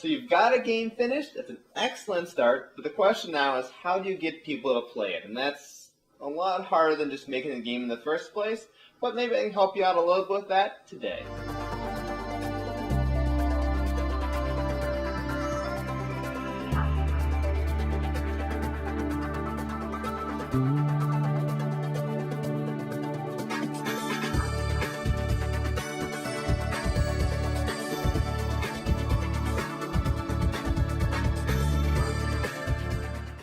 So you've got a game finished. That's an excellent start. But the question now is, how do you get people to play it? And that's a lot harder than just making the game in the first place. But maybe I can help you out a little bit with that today.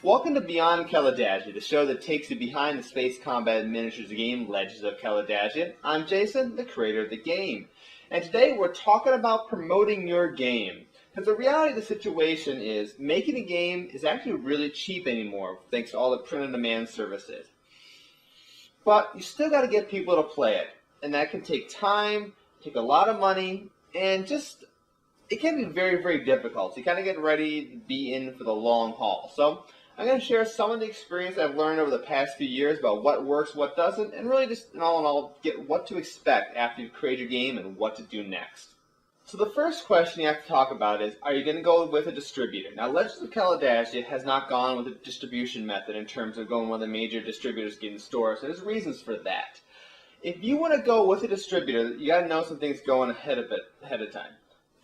Welcome to Beyond Kalidasia, the show that takes you behind the space combat miniatures game Legends of Kalidasia. I'm Jason, the creator of the game. And today we're talking about promoting your game. Because the reality of the situation is, making a game is actually really cheap anymore, thanks to all the print-on-demand services. But you still got to get people to play it. And that can take time, take a lot of money, and it can be very, very difficult. So you kind of get ready to be in for the long haul. So I'm going to share some of the experience I've learned over the past few years about what works, what doesn't, and really just, in all, get what to expect after you create your game and what to do next. So the first question you have to talk about is, are you going to go with a distributor? Now, Legends of Kalidasia has not gone with a distribution method in terms of going with the major distributors getting stores, and there's reasons for that. If you want to go with a distributor, you got to know some things going ahead of time.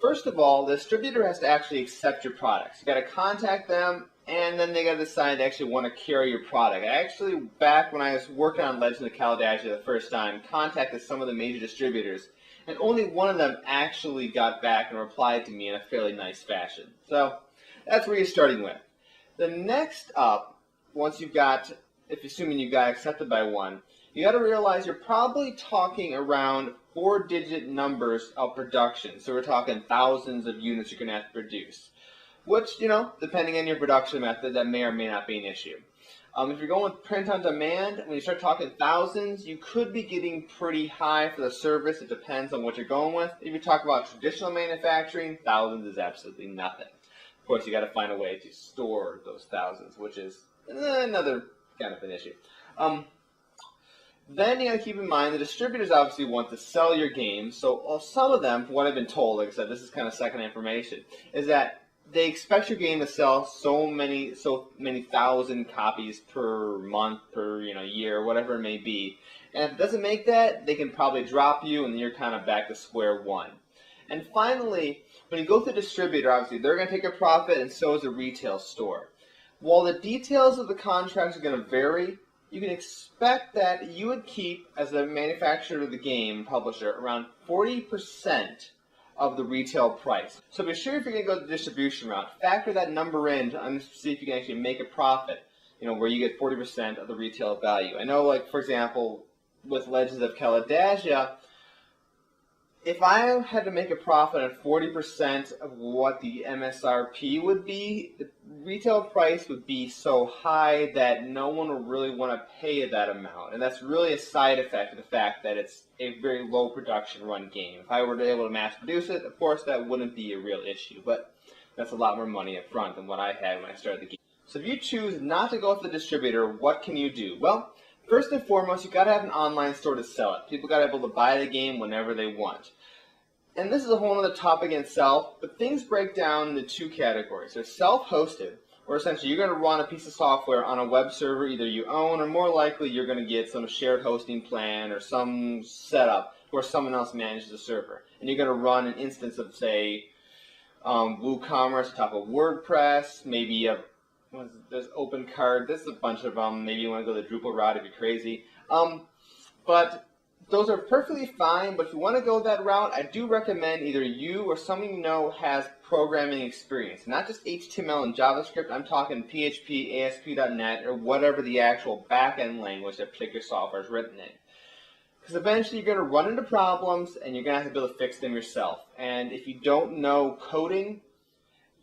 First of all, the distributor has to actually accept your products. You got to contact them, and then they got to decide to actually want to carry your product. I actually, back when I was working on Legends of Kalidasia the first time, contacted some of the major distributors, and only one of them actually got back and replied to me in a fairly nice fashion. So that's where you're starting with. The next up, once you've got, assuming you got accepted by one, you got to realize you're probably talking around 4-digit numbers of production. So we're talking thousands of units you're going to have to produce. Which, depending on your production method, that may or may not be an issue. If you're going with print on demand, when you start talking thousands, you could be getting pretty high for the service. It depends on what you're going with. If you talk about traditional manufacturing, thousands is absolutely nothing. Of course, you got to find a way to store those thousands, which is another kind of an issue. Then you got to keep in mind the distributors obviously want to sell your game. So some of them, from what I've been told, like I said, this is kind of second information, is that they expect your game to sell so many thousand copies per month, per year, whatever it may be. And if it doesn't make that, they can probably drop you, and then you're kind of back to square one. And finally, when you go to the distributor, obviously they're going to take a profit, and so is the retail store. While the details of the contracts are going to vary, you can expect that you would keep, as the manufacturer of the game, publisher, around 40% of the retail price. So be sure if you're going to go the distribution route, factor that number in to see if you can actually make a profit, where you get 40% of the retail value. I know, like, for example, with Legends of Kalidasia, if I had to make a profit on 40% of what the MSRP would be, the retail price would be so high that no one would really want to pay that amount. And that's really a side effect of the fact that it's a very low production run game. If I were to be able to mass produce it, of course that wouldn't be a real issue, but that's a lot more money up front than what I had when I started the game. So if you choose not to go with the distributor, what can you do? Well, first and foremost, you've got to have an online store to sell it. People got to be able to buy the game whenever they want. And this is a whole other topic in itself, but things break down into two categories. There's self-hosted, or essentially you're going to run a piece of software on a web server either you own, or more likely you're going to get some shared hosting plan or some setup where someone else manages the server. And you're going to run an instance of, say, WooCommerce on top of WordPress, maybe there's OpenCard, there's a bunch of them. Maybe you want to go the Drupal route if you're crazy. But those are perfectly fine, but if you want to go that route, I do recommend either you or someone you know has programming experience. Not just HTML and JavaScript, I'm talking PHP, ASP.NET, or whatever the actual back-end language that particular software is written in. Because eventually you're going to run into problems, and you're going to have to be able to fix them yourself. And if you don't know coding,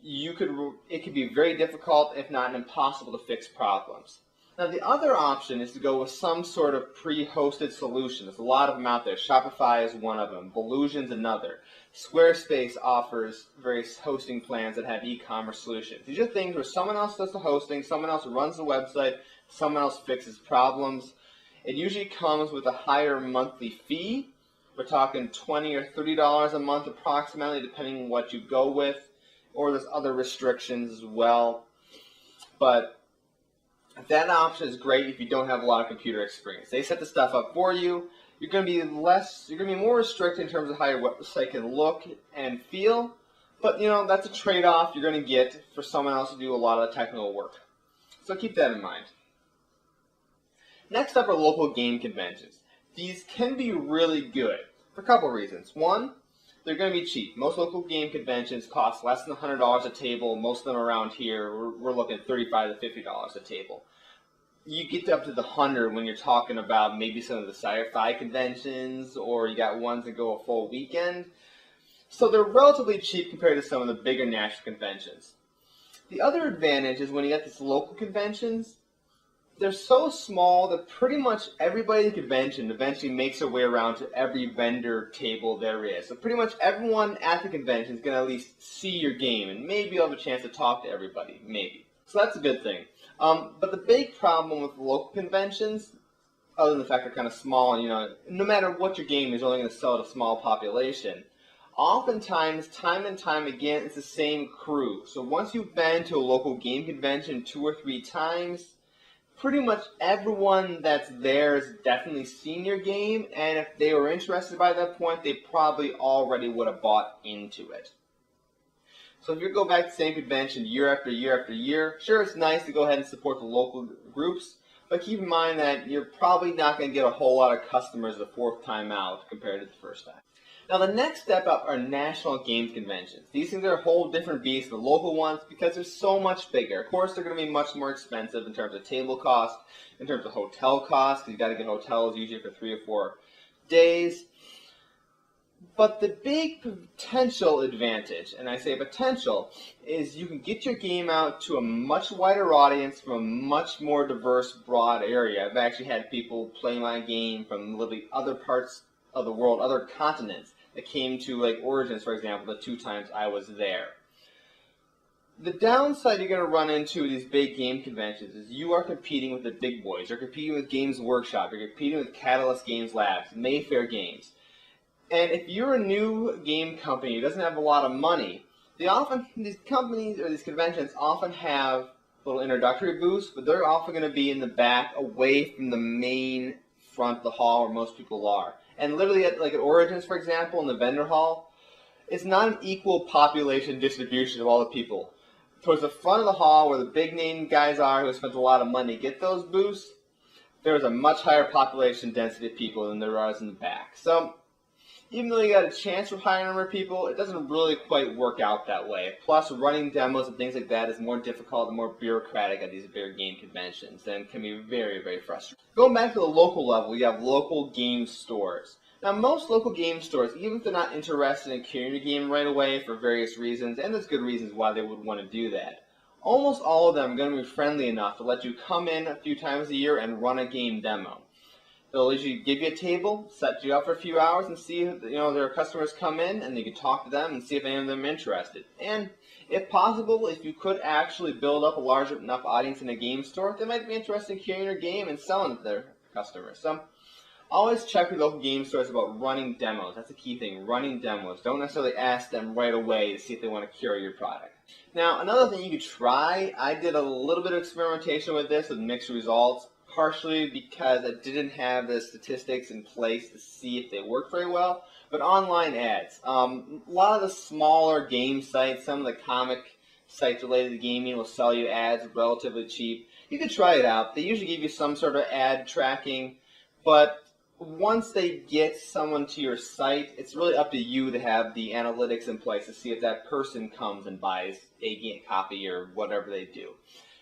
it could be very difficult, if not impossible, to fix problems. Now, the other option is to go with some sort of pre-hosted solution. There's a lot of them out there. Shopify is one of them. Volusion's another. Squarespace offers various hosting plans that have e-commerce solutions. These are things where someone else does the hosting, someone else runs the website, someone else fixes problems. It usually comes with a higher monthly fee. We're talking $20 or $30 a month approximately, depending on what you go with. or there's other restrictions as well. But that option is great if you don't have a lot of computer experience. They set the stuff up for you. You're going to be more restricted in terms of how your website can look and feel. But, that's a trade-off you're going to get for someone else to do a lot of the technical work. So keep that in mind. Next up are local game conventions. These can be really good for a couple reasons. One, they're going to be cheap. Most local game conventions cost less than $100 a table. Most of them around here, we're looking at $35 to $50 a table. You get up to the 100 when you're talking about maybe some of the sci-fi conventions, or you got ones that go a full weekend. So they're relatively cheap compared to some of the bigger national conventions. The other advantage is when you get these local conventions, they're so small that pretty much everybody at the convention eventually makes their way around to every vendor table there is. So pretty much everyone at the convention is going to at least see your game, and maybe you'll have a chance to talk to everybody, maybe. So that's a good thing. But the big problem with local conventions, other than the fact they're kind of small, and no matter what your game is, only going to sell to a small population. Oftentimes, time and time again, it's the same crew. So once you've been to a local game convention 2 or 3 times, pretty much everyone that's there has definitely seen your game, and if they were interested by that point, they probably already would have bought into it. So if you go back to the same convention year after year after year, sure, it's nice to go ahead and support the local groups, but keep in mind that you're probably not going to get a whole lot of customers the 4th time out compared to the 1st time. Now the next step up are national games conventions. These things are a whole different beast than the local ones because they're so much bigger. Of course, they're going to be much more expensive in terms of table cost, in terms of hotel cost, because you've got to get hotels usually for 3 or 4 days. But the big potential advantage, and I say potential, is you can get your game out to a much wider audience from a much more diverse, broad area. I've actually had people play my game from literally other parts of the world, other continents, that came to, like, Origins, for example, the 2 times I was there. The downside you're going to run into with these big game conventions is you are competing with the big boys. You're competing with Games Workshop. You're competing with Catalyst Games Labs, Mayfair Games. And if you're a new game company who doesn't have a lot of money, these companies or these conventions often have little introductory booths, but they're often going to be in the back, away from the main front of the hall where most people are. And literally, at Origins, for example, in the vendor hall, it's not an equal population distribution of all the people. Towards the front of the hall, where the big name guys are who have spent a lot of money to get those booths, there's a much higher population density of people than there is in the back. So even though you got a chance for a higher number of people, it doesn't really quite work out that way. Plus, running demos and things like that is more difficult and more bureaucratic at these bigger game conventions, and can be very, very frustrating. Going back to the local level, you have local game stores. Now, most local game stores, even if they're not interested in carrying your game right away for various reasons, and there's good reasons why they would want to do that, almost all of them are going to be friendly enough to let you come in a few times a year and run a game demo. They'll usually give you a table, set you up for a few hours, and see if their customers come in, and you can talk to them and see if any of them are interested. And if possible, if you could actually build up a large enough audience in a game store, they might be interested in carrying your game and selling it to their customers. So always check with local game stores about running demos. That's a key thing, running demos. Don't necessarily ask them right away to see if they want to carry your product. Now, another thing you could try, I did a little bit of experimentation with this with mixed results. Partially because I didn't have the statistics in place to see if they worked very well, but online ads. A lot of the smaller game sites, some of the comic sites related to gaming will sell you ads relatively cheap. You could try it out. They usually give you some sort of ad tracking, but once they get someone to your site, it's really up to you to have the analytics in place to see if that person comes and buys a copy or whatever they do.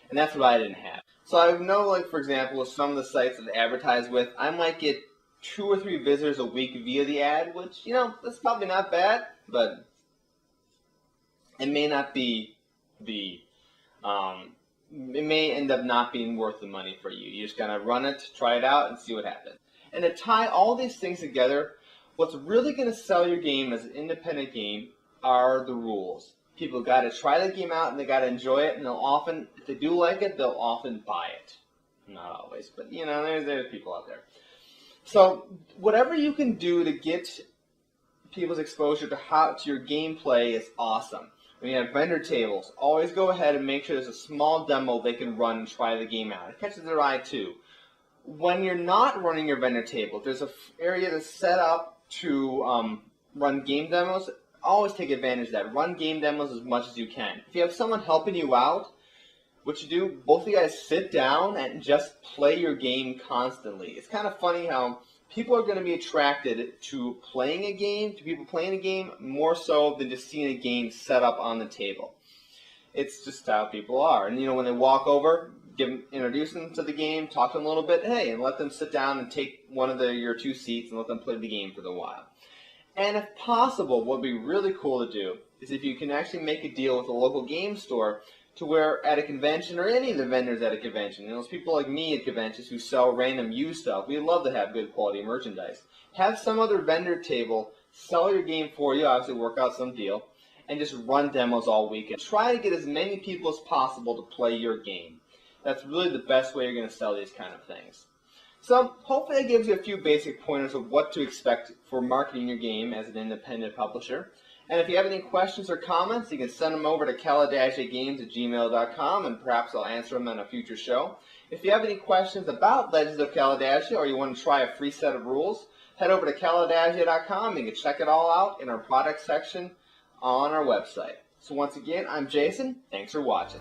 And that's what I didn't have. So I know, for example, with some of the sites that I advertise with, I might get 2 or 3 visitors a week via the ad, which, that's probably not bad, but it may not be it may end up not being worth the money for you. You just gotta run it, try it out, and see what happens. And to tie all these things together, what's really gonna sell your game as an independent game are the rules. People got to try the game out and they got to enjoy it, and they'll often, if they do like it, they'll often buy it. Not always, but there's people out there. So whatever you can do to get people's exposure to your gameplay is awesome. When you have vendor tables, always go ahead and make sure there's a small demo they can run and try the game out. It catches their eye too. When you're not running your vendor table, there's an area that's set up to run game demos. Always take advantage of that. Run game demos as much as you can. If you have someone helping you out, what you do, both of you guys sit down and just play your game constantly. It's kind of funny how people are going to be attracted to playing a game, to people playing a game, more so than just seeing a game set up on the table. It's just how people are. And, you know, when they walk over, introduce them to the game, talk to them a little bit, hey, and let them sit down and take one of your 2 seats and let them play the game for a while. And if possible, what would be really cool to do is if you can actually make a deal with a local game store to where at a convention or any of the vendors at a convention, you know, those people like me at conventions who sell random used stuff, we love to have good quality merchandise. Have some other vendor table sell your game for you, obviously work out some deal, and just run demos all weekend. Try to get as many people as possible to play your game. That's really the best way you're going to sell these kind of things. So hopefully it gives you a few basic pointers of what to expect for marketing your game as an independent publisher. And if you have any questions or comments, you can send them over to kalidasiagames@gmail.com, and perhaps I'll answer them on a future show. If you have any questions about Legends of Kalidasia, or you want to try a free set of rules, head over to kalidasia.com and you can check it all out in our product section on our website. So once again, I'm Jason. Thanks for watching.